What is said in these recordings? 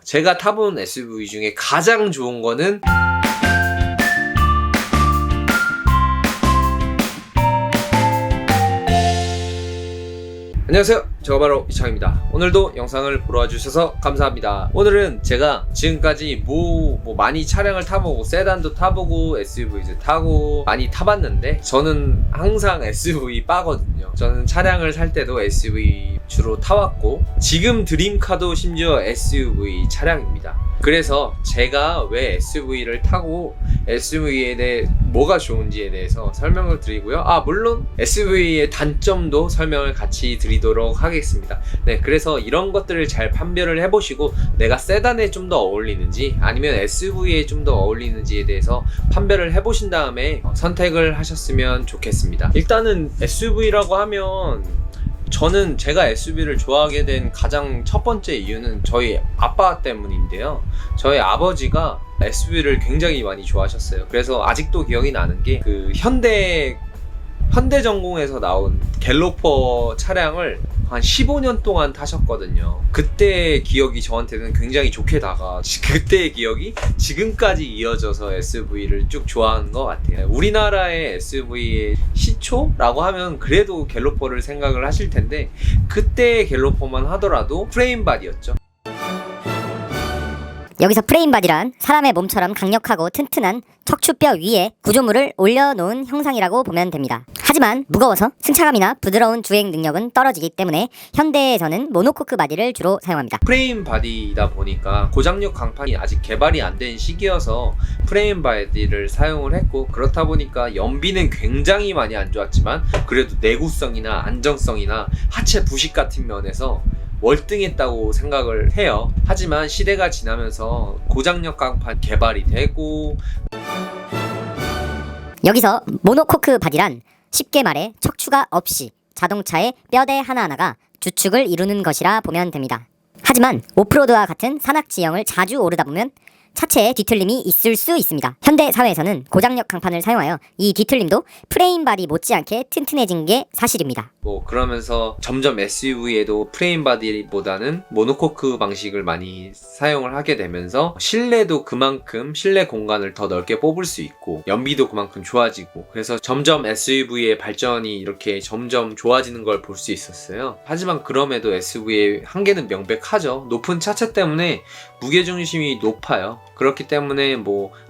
제가 타본 SUV 중에 가장 좋은 거는 안녕하세요, 제가 바로 이창입니다. 오늘도 영상을 보러 와주셔서 감사합니다. 오늘은 제가 지금까지 많이 차량을 타보고 세단도 타보고 SUV도 타고 많이 타봤는데 저는 항상 SUV 빠거든요. 저는 차량을 살 때도 SUV 주로 타왔고 지금 드림카도 심지어 SUV 차량입니다. 그래서 제가 왜 SUV를 타고 SUV에 대해 뭐가 좋은지에 대해서 설명을 드리고요. 물론 SUV의 단점도 설명을 같이 드리도록 하겠습니다. 네, 그래서 이런 것들을 잘 판별을 해보시고 내가 세단에 좀 더 어울리는지 아니면 SUV에 좀 더 어울리는지에 대해서 판별을 해보신 다음에 선택을 하셨으면 좋겠습니다. 일단은 SUV라고 하면 저는 제가 SUV를 좋아하게 된 가장 첫 번째 이유는 저희 아빠 때문인데요. 저희 아버지가 SUV를 굉장히 많이 좋아하셨어요. 그래서 아직도 기억이 나는 게 그 현대전공에서 나온 갤로퍼 차량을 한 15년 동안 타셨거든요. 그때의 기억이 저한테는 굉장히 좋게 다가 그때의 기억이 지금까지 이어져서 SUV를 쭉 좋아하는 것 같아요. 우리나라의 SUV의 시초라고 하면 그래도 갤로퍼를 생각을 하실 텐데 그때의 갤로퍼만 하더라도 프레임 바디였죠. 여기서 프레임 바디란 사람의 몸처럼 강력하고 튼튼한 척추뼈 위에 구조물을 올려놓은 형상이라고 보면 됩니다. 하지만 무거워서 승차감이나 부드러운 주행 능력은 떨어지기 때문에 현대에서는 모노코크 바디를 주로 사용합니다. 프레임 바디이다 보니까 고장력 강판이 아직 개발이 안 된 시기여서 프레임 바디를 사용을 했고, 그렇다 보니까 연비는 굉장히 많이 안 좋았지만 그래도 내구성이나 안정성이나 하체 부식 같은 면에서 월등했다고 생각을 해요. 하지만 시대가 지나면서 고장력 강판 개발이 되고, 여기서 모노코크 바디란 쉽게 말해 척추가 없이 자동차의 뼈대 하나하나가 주축을 이루는 것이라 보면 됩니다. 하지만 오프로드와 같은 산악 지형을 자주 오르다 보면 차체에 뒤틀림이 있을 수 있습니다. 현대 사회에서는 고장력 강판을 사용하여 이 뒤틀림도 프레임 바디 못지않게 튼튼해진 게 사실입니다. 그러면서 점점 SUV에도 프레임 바디보다는 모노코크 방식을 많이 사용을 하게 되면서 실내도 그만큼 실내 공간을 더 넓게 뽑을 수 있고 연비도 그만큼 좋아지고, 그래서 점점 SUV의 발전이 이렇게 점점 좋아지는 걸 볼 수 있었어요. 하지만 그럼에도 SUV의 한계는 명백하죠. 높은 차체 때문에 무게중심이 높아요. 그렇기 때문에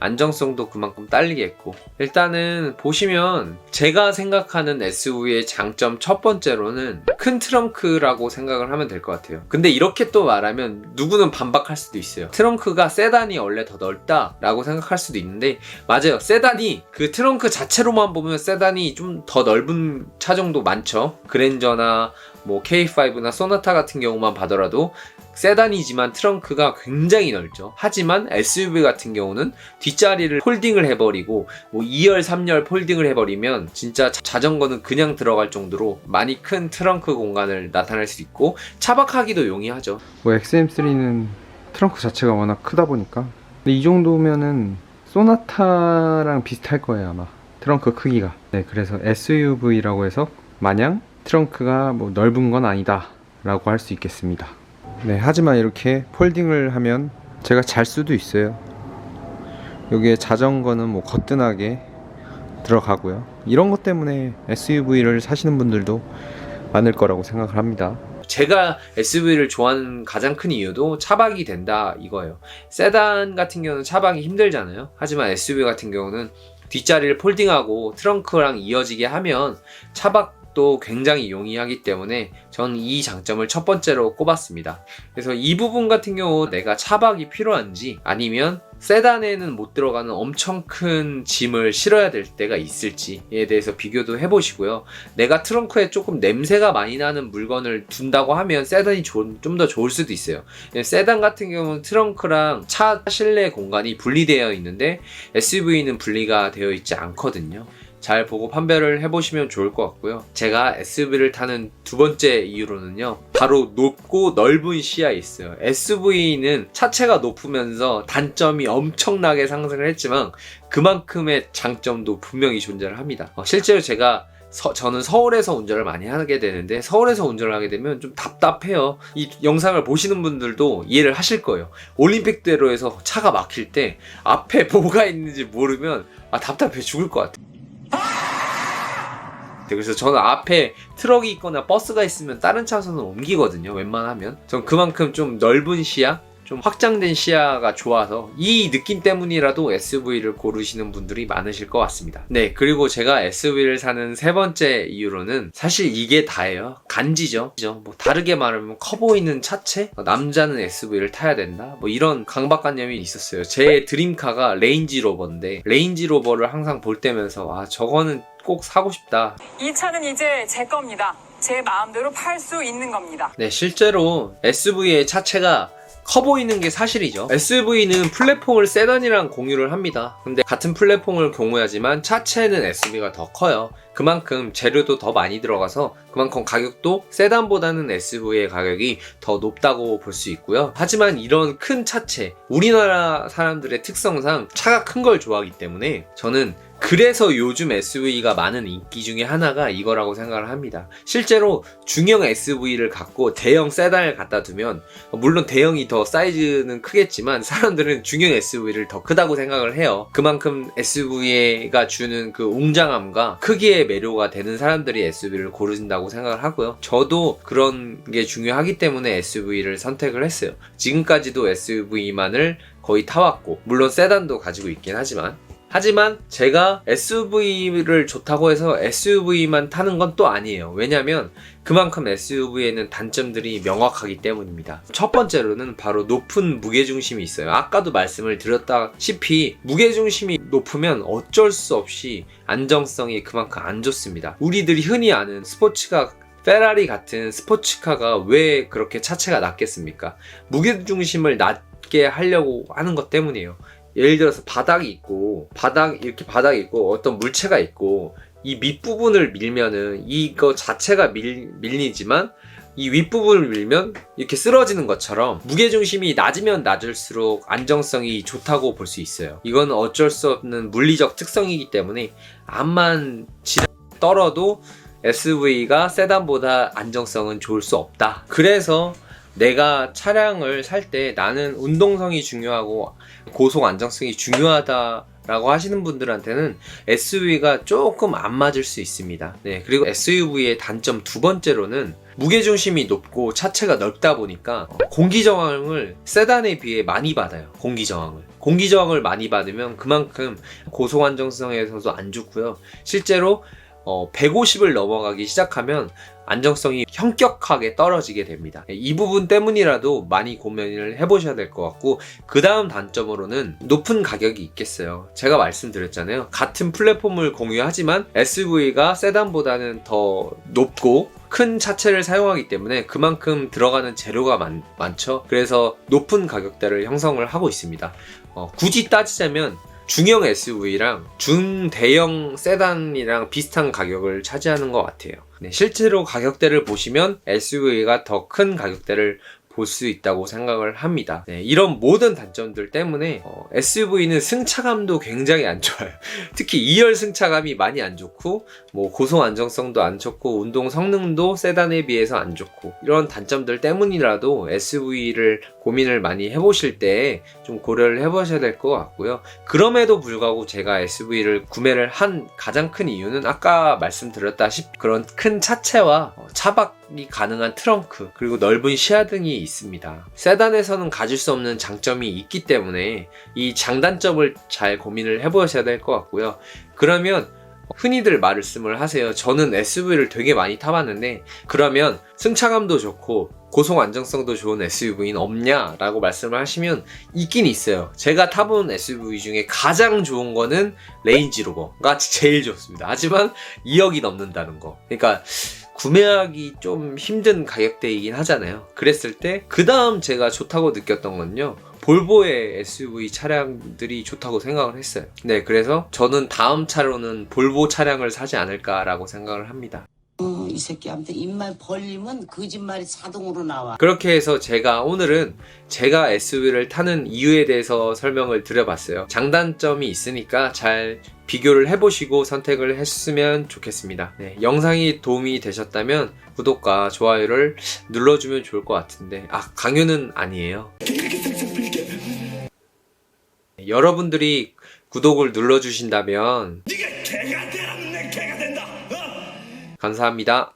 안정성도 그만큼 딸리겠고, 일단은 보시면 제가 생각하는 SUV의 장점 첫 번째로는 큰 트렁크라고 생각을 하면 될 것 같아요. 근데 이렇게 또 말하면 누구는 반박할 수도 있어요. 트렁크가 세단이 원래 더 넓다라고 생각할 수도 있는데, 맞아요. 세단이 그 트렁크 자체로만 보면 세단이 좀 더 넓은 차종도 많죠. 그랜저나 K5나 소나타 같은 경우만 봐더라도 세단이지만 트렁크가 굉장히 넓죠. 하지만 SUV 같은 경우는 뒷자리를 폴딩을 해버리고 2열, 3열 폴딩을 해버리면 진짜 자전거는 그냥 들어갈 정도로 많이 큰 트렁크 공간을 나타낼 수 있고 차박하기도 용이하죠. XM3는 트렁크 자체가 워낙 크다 보니까, 근데 이 정도면은 소나타랑 비슷할 거예요 아마, 트렁크 크기가. 네, 그래서 SUV라고 해서 마냥 트렁크가 넓은 건 아니다 라고 할 수 있겠습니다. 네, 하지만 이렇게 폴딩을 하면 제가 잘 수도 있어요. 여기에 자전거는 거뜬하게 들어가고요. 이런 것 때문에 SUV를 사시는 분들도 많을 거라고 생각을 합니다. 제가 SUV를 좋아하는 가장 큰 이유도 차박이 된다 이거예요. 세단 같은 경우는 차박이 힘들잖아요. 하지만 SUV 같은 경우는 뒷자리를 폴딩하고 트렁크랑 이어지게 하면 차박도 굉장히 용이하기 때문에 저는 이 장점을 첫 번째로 꼽았습니다. 그래서 이 부분 같은 경우 내가 차박이 필요한지 아니면 세단에는 못 들어가는 엄청 큰 짐을 실어야 될 때가 있을지에 대해서 비교도 해보시고요. 내가 트렁크에 조금 냄새가 많이 나는 물건을 둔다고 하면 세단이 좀 더 좋을 수도 있어요. 세단 같은 경우는 트렁크랑 차 실내 공간이 분리되어 있는데 SUV는 분리가 되어 있지 않거든요. 잘 보고 판별을 해보시면 좋을 것 같고요. 제가 SUV를 타는 두 번째 이유로는요, 바로 높고 넓은 시야에 있어요. SUV는 차체가 높으면서 단점이 엄청나게 상승을 했지만 그만큼의 장점도 분명히 존재를 합니다. 실제로 제가 저는 서울에서 운전을 많이 하게 되는데 서울에서 운전을 하게 되면 좀 답답해요. 이 영상을 보시는 분들도 이해를 하실 거예요. 올림픽대로에서 차가 막힐 때 앞에 뭐가 있는지 모르면 답답해 죽을 것 같아요. 그래서 저는 앞에 트럭이 있거나 버스가 있으면 다른 차선을 옮기거든요. 웬만하면. 전 그만큼 좀 넓은 시야, 좀 확장된 시야가 좋아서 이 느낌 때문이라도 SUV를 고르시는 분들이 많으실 것 같습니다. 네, 그리고 제가 SUV를 사는 세 번째 이유로는 사실 이게 다예요. 간지죠. 뭐 다르게 말하면 커 보이는 차체? 남자는 SUV를 타야 된다? 뭐 이런 강박관념이 있었어요. 제 드림카가 레인지로버인데 레인지로버를 항상 볼 때면서 저거는 꼭 사고 싶다. 이 차는 이제 제 겁니다. 제 마음대로 팔 수 있는 겁니다. 네, 실제로 SUV의 차체가 커 보이는 게 사실이죠. SUV는 플랫폼을 세단이랑 공유를 합니다. 근데 같은 플랫폼을 공유하지만 차체는 SUV가 더 커요. 그만큼 재료도 더 많이 들어가서 그만큼 가격도 세단보다는 SUV의 가격이 더 높다고 볼 수 있고요. 하지만 이런 큰 차체, 우리나라 사람들의 특성상 차가 큰 걸 좋아하기 때문에 저는 그래서 요즘 SUV가 많은 인기 중에 하나가 이거라고 생각을 합니다. 실제로 중형 SUV를 갖고 대형 세단을 갖다 두면 물론 대형이 더 사이즈는 크겠지만 사람들은 중형 SUV를 더 크다고 생각을 해요. 그만큼 SUV가 주는 그 웅장함과 크기에 매료가 되는 사람들이 SUV를 고른다고 생각을 하고요. 저도 그런 게 중요하기 때문에 SUV를 선택을 했어요. 지금까지도 SUV만을 거의 타왔고 물론 세단도 가지고 있긴 하지만 제가 SUV를 좋다고 해서 SUV만 타는 건 또 아니에요. 왜냐면 그만큼 SUV에는 단점들이 명확하기 때문입니다. 첫 번째로는 바로 높은 무게중심이 있어요. 아까도 말씀을 드렸다시피 무게중심이 높으면 어쩔 수 없이 안정성이 그만큼 안 좋습니다. 우리들이 흔히 아는 스포츠카 페라리 같은 스포츠카가 왜 그렇게 차체가 낮겠습니까? 무게중심을 낮게 하려고 하는 것 때문이에요. 예를 들어서 바닥이 있고 어떤 물체가 있고 이 밑부분을 밀면은 이거 자체가 밀리지만 이 윗부분을 밀면 이렇게 쓰러지는 것처럼 무게중심이 낮으면 낮을수록 안정성이 좋다고 볼 수 있어요. 이건 어쩔 수 없는 물리적 특성이기 때문에 암만 떨어도 SUV가 세단보다 안정성은 좋을 수 없다. 그래서 내가 차량을 살 때 나는 운동성이 중요하고 고속 안정성이 중요하다라고 하시는 분들한테는 SUV가 조금 안 맞을 수 있습니다. 네, 그리고 SUV의 단점 두 번째로는 무게중심이 높고 차체가 넓다 보니까 공기저항을 세단에 비해 많이 받아요. 공기저항을 많이 받으면 그만큼 고속 안정성에서도 안 좋고요. 실제로 150을 넘어가기 시작하면 안정성이 현격하게 떨어지게 됩니다. 이 부분 때문이라도 많이 고민을 해보셔야 될 것 같고, 그 다음 단점으로는 높은 가격이 있겠어요. 제가 말씀드렸잖아요. 같은 플랫폼을 공유하지만 SUV가 세단보다는 더 높고 큰 차체를 사용하기 때문에 그만큼 들어가는 재료가 많죠. 그래서 높은 가격대를 형성을 하고 있습니다. 굳이 따지자면 중형 SUV랑 중대형 세단이랑 비슷한 가격을 차지하는 것 같아요. 네, 실제로 가격대를 보시면 SUV가 더 큰 가격대를 볼 수 있다고 생각을 합니다. 네, 이런 모든 단점들 때문에 SUV는 승차감도 굉장히 안 좋아요. 특히 2열 승차감이 많이 안 좋고 고속 안정성도 안 좋고 운동 성능도 세단에 비해서 안 좋고, 이런 단점들 때문이라도 SUV를 고민을 많이 해보실 때 좀 고려를 해보셔야 될 것 같고요. 그럼에도 불구하고 제가 SUV를 구매를 한 가장 큰 이유는 아까 말씀드렸다시피 그런 큰 차체와 차박이 가능한 트렁크, 그리고 넓은 시야 등이 있습니다. 세단에서는 가질 수 없는 장점이 있기 때문에 이 장단점을 잘 고민을 해보셔야 될 것 같고요. 그러면 흔히들 말씀을 하세요. 저는 SUV를 되게 많이 타봤는데 그러면 승차감도 좋고 고속 안정성도 좋은 SUV는 없냐? 라고 말씀을 하시면 있긴 있어요. 제가 타본 SUV 중에 가장 좋은 거는 레인지로버가 제일 좋습니다. 하지만 2억이 넘는다는 거. 그러니까 구매하기 좀 힘든 가격대이긴 하잖아요. 그랬을 때 그 다음 제가 좋다고 느꼈던 건요, 볼보의 SUV 차량들이 좋다고 생각을 했어요. 네, 그래서 저는 다음 차로는 볼보 차량을 사지 않을까라고 생각을 합니다. 이 새끼한테 입만 벌리면 거짓말이 자동으로 나와. 그렇게 해서 제가 오늘은 제가 SUV를 타는 이유에 대해서 설명을 드려봤어요. 장단점이 있으니까 잘 비교를 해보시고 선택을 했으면 좋겠습니다. 네, 영상이 도움이 되셨다면 구독과 좋아요를 눌러주면 좋을 것 같은데 강요는 아니에요. 여러분들이 구독을 눌러주신다면 감사합니다.